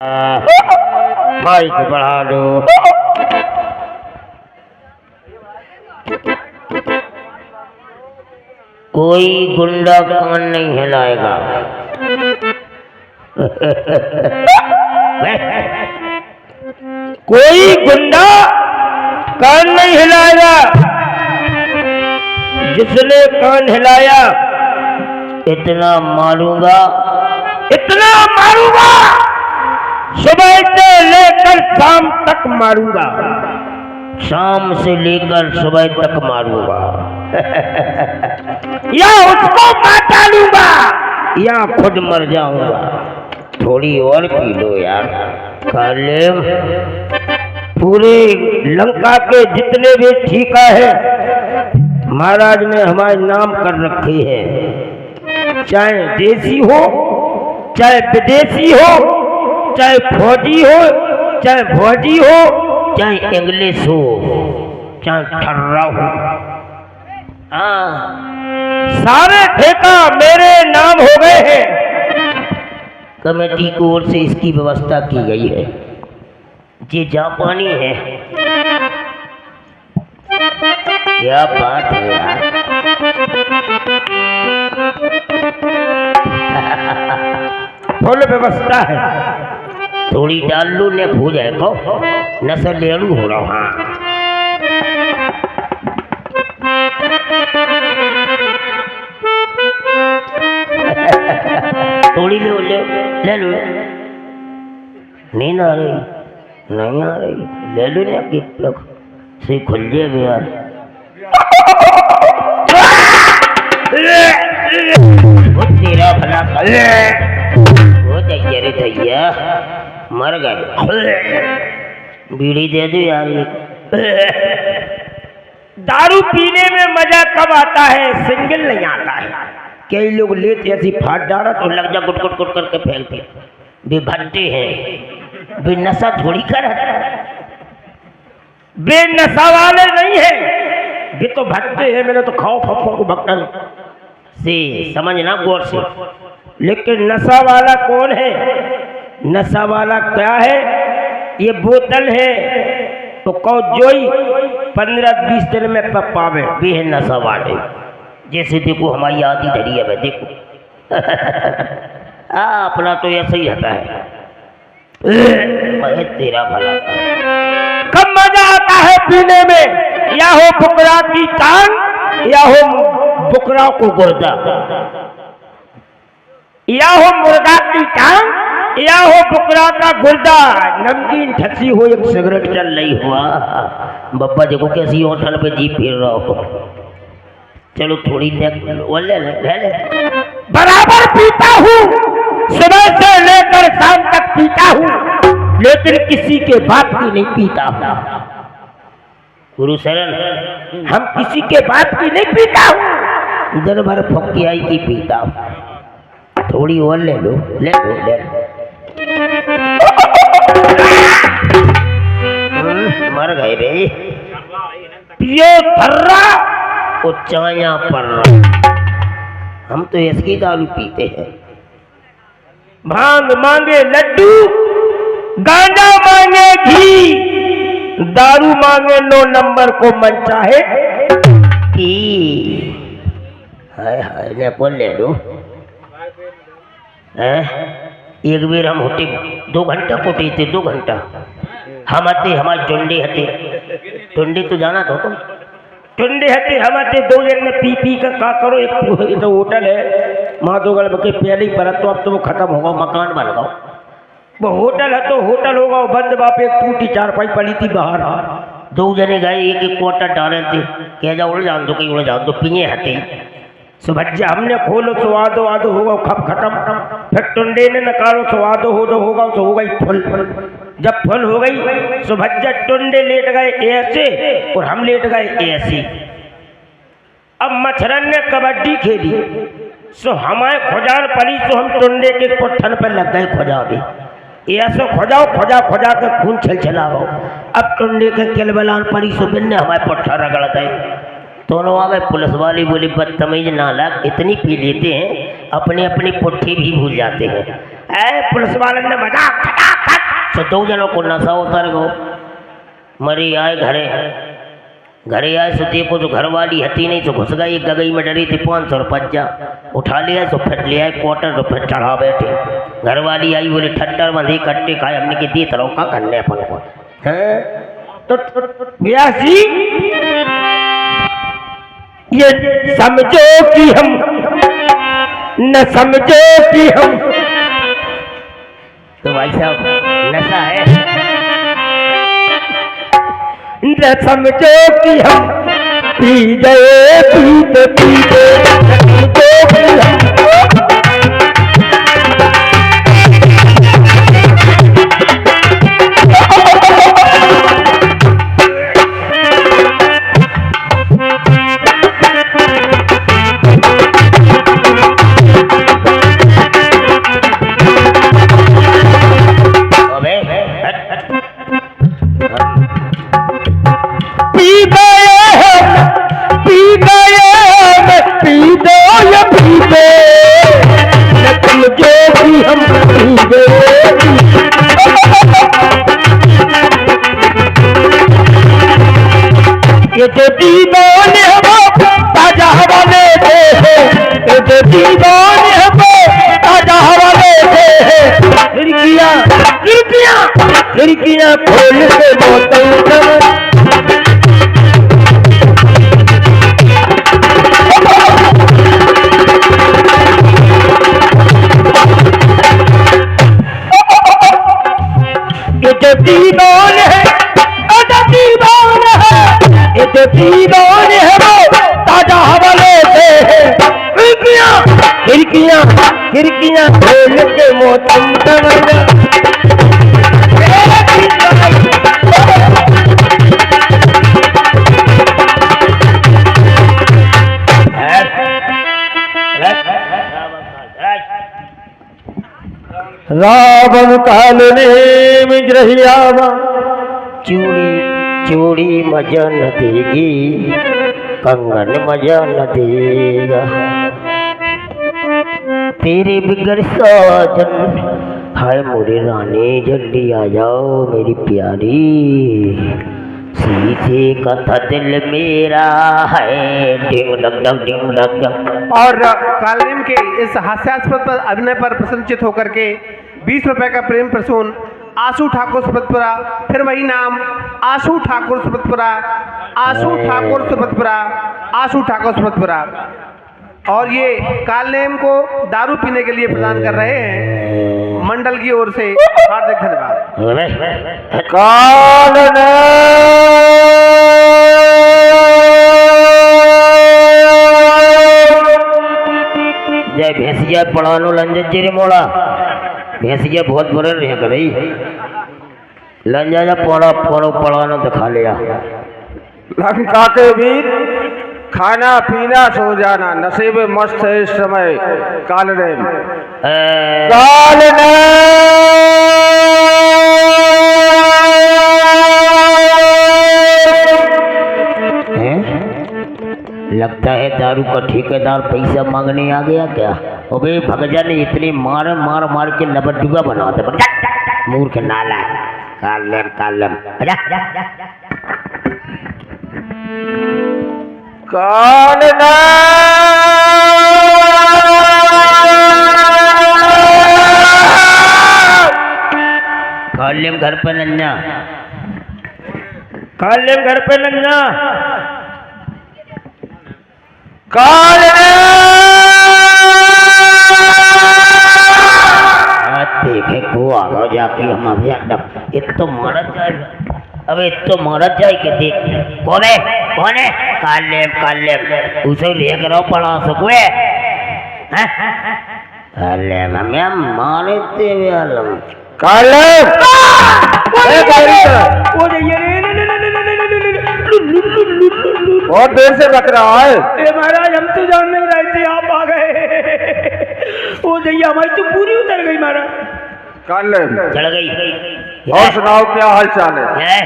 Mic बढ़ा दो। कोई गुंडा कान नहीं हिलाएगा। कोई गुंडा कान नहीं हिलाएगा। जिसने कान हिलाया इतना मारूंगा, इतना मारूंगा, सुबह से लेकर शाम तक मारूंगा, शाम से लेकर सुबह तक मारूंगा। या उसको मार डालूंगा या खुद मर जाऊंगा। थोड़ी और पी लो यार। काले पूरे लंका के जितने भी ठीका है महाराज ने हमारे नाम कर रखे हैं। चाहे देसी हो, चाहे विदेशी हो, चाहे फौजी हो, चाहे फौजी हो, चाहे इंग्लिश हो, चाहे ठर्रा हो, सारे ठेका मेरे नाम हो गए हैं। कमेटी की ओर से इसकी व्यवस्था की गई है। ये जापानी है। क्या बात है यार। फुल व्यवस्था है। थोड़ी डाल लू ने हो जाए को नशा लेड़ू हो रहा हूँ। थोड़ी ले लो। नींद आ रही नहीं आ रही, ले लो ना कि से खुल जाए यार। तेरा भला कर वो रे भैया मर गए। बीड़ी दे दो यार। दारू पीने में मजा कब आता है, सिंगल नहीं आता है। कई लोग लेते ऐसी फाट डाला तो लग जा गुट गुट गुट करके फैलते। वे भट्टे हैं, वे नशा थोड़ी कर, वे नशा वाले नहीं है, वे तो भट्टे हैं। मैंने तो खाओ फप्पो को भक्तन से समझना गौर से। लेकिन नशा वाला कौन है? नशा वाला क्या है? ये बोतल है तो कौ जोई 15-20 दिन में पावे, वे है नशा वाले। जैसे देखो हमारी आदि धरी है, देखो अपना तो ऐसा ही रहता है। तेरा भला कब मजा आता है पीने में, या हो बुकरा की टांग, या हो बुकरा को गुर्दा, या हो मुर्गा की टांग, या हो बुकरा का गुर्दा। नमकीन ठसी हो, एक सिगरेट चल रही हुआ। बब्बा देखो कैसी होटल पे जी फिर रहा हो। चलो थोड़ी ले बराबर पीता हूँ, सुबह से लेकर शाम तक पीता हूँ, लेकिन किसी के बाप की नहीं पीता हूँ। गुरु शरण, हम किसी के बाप की नहीं पीता हूँ, दिन भर फकियाई की पीता हूँ। थोड़ी और ले लो, ले लो, ले लो। मर गए रे। पियो थर्रा और चाया पर्रा। हम तो इसकी दारू पीते हैं। भांग मांगे लड्डू, गांजा मांगे घी, दारू मांगे 9 नंबर को मन चाहे पी। हाय हाय ने बोल ले लो। एक बेर हम होते 2 घंटा कोटे थे, 2 घंटा हम आते, हमारे टुंडे हते। टुंडे तो जाना था तुम? टुंडे हते हम आते 2 जन ने पी पी का करो। एक तो होटल है माधोगढ़ के पहले ही पर, तो अब तो वो खत्म होगा, मकान बन गया। वो होटल है तो होटल होगा बंद। बाप एक टूटी चारपाई पड़ी थी बाहर। 2 जने गए, एक एक क्वार्टर डाले थे। कह जा उड़ जान दो, कहीं उड़ जान दो, पिए हते। सुभज्जा हमने खोलो तो आदो आदो होगा, खप खत्म। फिर टुंडे ने नकारो तो आदो हो दो होगा, तो हो गई फुल। जब फुल हो गई सुभज्जा टुंडे लेट गए ऐसे और हम लेट गए ऐसे। अब मच्छरन ने कबड्डी खेली, सो हमारे खुजान पड़ी, तो हम टुंडे के पुट्ठन पर लग गए खुजा भी। ऐसे खोजाओ खोजा खोजा के खून छलछलाओ। अब टुंडे के किलबलान पड़ी, सो बिन्ने हमारे पुट्ठा रगड़ गए। दोनों आ गए। पुलिस वाली बोली बदतमीज नालायक, इतनी पी लेते हैं अपनी अपनी पुट्ठी भी भूल जाते हैं। पुलिस वाले ने मजाक तो 2 जनों को नशा उतर गो। मरी आए घरे आए सुती को जो घरवाली हती नहीं तो घुस गई गगई में डरी थी 500 रुपया उठा लिया तो फिर ले आए क्वार्टर तो फिर चढ़ा बैठे। घरवाली आई बोले ठट्टर बंधी कट्टे खाए हमने की दी तरह का करने अपन को है। तो व्यास जी ये समझो कि हम न समझो कि हम तो भाई साहब नशा है न समझो कि हम पी गए पीते पीते समझो कि हम ये जो दीवाने हम ताजा हवा लेते हैं, ये जो दीवाने हम ताजा हवा लेते हैं। खिड़कियाँ खिड़कियाँ खिड़कियाँ खोल के बोतल ये जो दीवाने है दीवाने है ये जो दीवाने है वो ताजा हवा लेते हैं। खिड़कियाँ खिड़कियाँ खिड़कियाँ खोल के मोतम रावण काल ने मिजरहियावा चूड़ी चूड़ी मजा न देगी कंगन मजा न देगा तेरे बिगड़ साजन। हाय मोरी रानी जल्दी आ जाओ मेरी प्यारी सीधे का था दिल मेरा है डिम लग डिम लग। और कालिम के इस हास्यास्पद अभिनय पर प्रसन्नचित होकर के 20 रुपए का प्रेम प्रसून आशु ठाकुर सुब्रतपुरा, फिर वही नाम आशु ठाकुर सुब्रतपुरा, आशु ठाकुर सुब्रतपुरा, आशु ठाकुर सुब्रतपुरा। और ये कालनेम को दारू पीने के लिए प्रदान कर रहे हैं मंडल की ओर से। हार्दिक धन्यवाद। जय भैंसिया पढ़ानो लंजन जी रे मोड़ा भैंसिया बहुत बुरे रह गई लंजा जा पौड़ा पौड़ो पढ़ानो दिखा लिया। लंका के वीर खाना पीना सो जाना नसीब मस्त है इस समय कालनेम लगता है दारू का ठेकेदार पैसा मांगने आ गया क्या। अबे भगजा ने इतनी मार मार मार के लबडुगा बना दे मूर्ख नाला कालम कालम कालना कालम घर पे नन्ना कालम घर पे नन्ना देखे को आगा जाके हम अभी इतो मारत जाएगा अबे इतो मारत जाए के देख कौन है कालेम उसे लेकर आओ पढ़ा सकुए कालेम हम मारे तेरे आलम कालेम बहुत देर से रख रहा है। महाराज हम तो जान नहीं रहे थे आप आ गए। वो जैया हमारी तो पूरी उतर गई महाराज। कालेम चढ़ गई। और सुनाओ क्या हाल चाल है।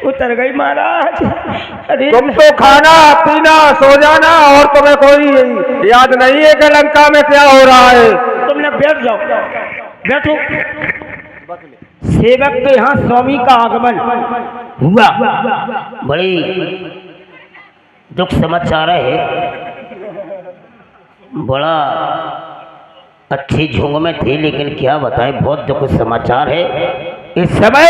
उतर गई महाराज। अरे तुम तो खाना पीना सो जाना और तुम्हें कोई याद नहीं है कि लंका में क्या हो रहा है। तो तुम लोग बैठ जाओ, बैठो। सेवक के यहाँ स्वामी का आगमन हुआ, बड़ी दुख समाचार है। बड़ा अच्छी झुंग में थे, लेकिन क्या बताएं, बहुत दुख समाचार है। इस समय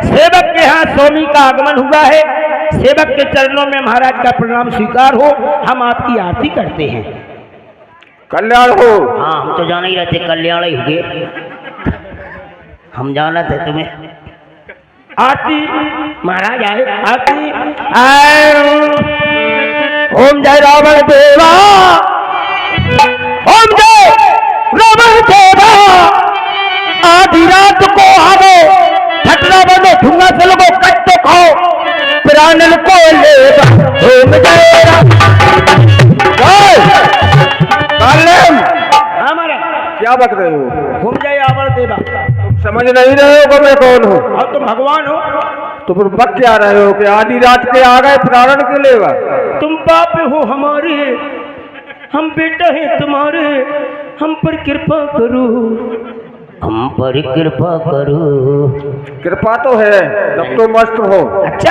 सेवक के यहाँ स्वामी का आगमन हुआ है। सेवक के चरणों में महाराज का प्रणाम स्वीकार हो, हम आपकी आरती करते हैं। कल्याण हो। हाँ, हम तो जान ही रहते कल्याण ही हुए, हम जाना थे तुम्हें। आरती महाराज आए, आरती ओम जय रावण देवा, ओम जय रावण देवा। आधी रात को आवो, ठटरा बनो, ठुंगा से लगो, कट तो खाओ, प्राणन को ले। ओम जय हमारा क्या बक रहे हो? ओम जय रावण देवा। समझ नहीं रहे हो कि मैं कौन हूँ? और तुम भगवान हो। तो फिर बक क्या रहे हो कि आधी रात के आ गए प्राण के लेवा? तुम बाप हो हमारे, हम बेटा है तुम्हारे, हम पर कृपा करो, हम पर कृपा करो। कृपा तो है, जब तो मस्त हो। अच्छा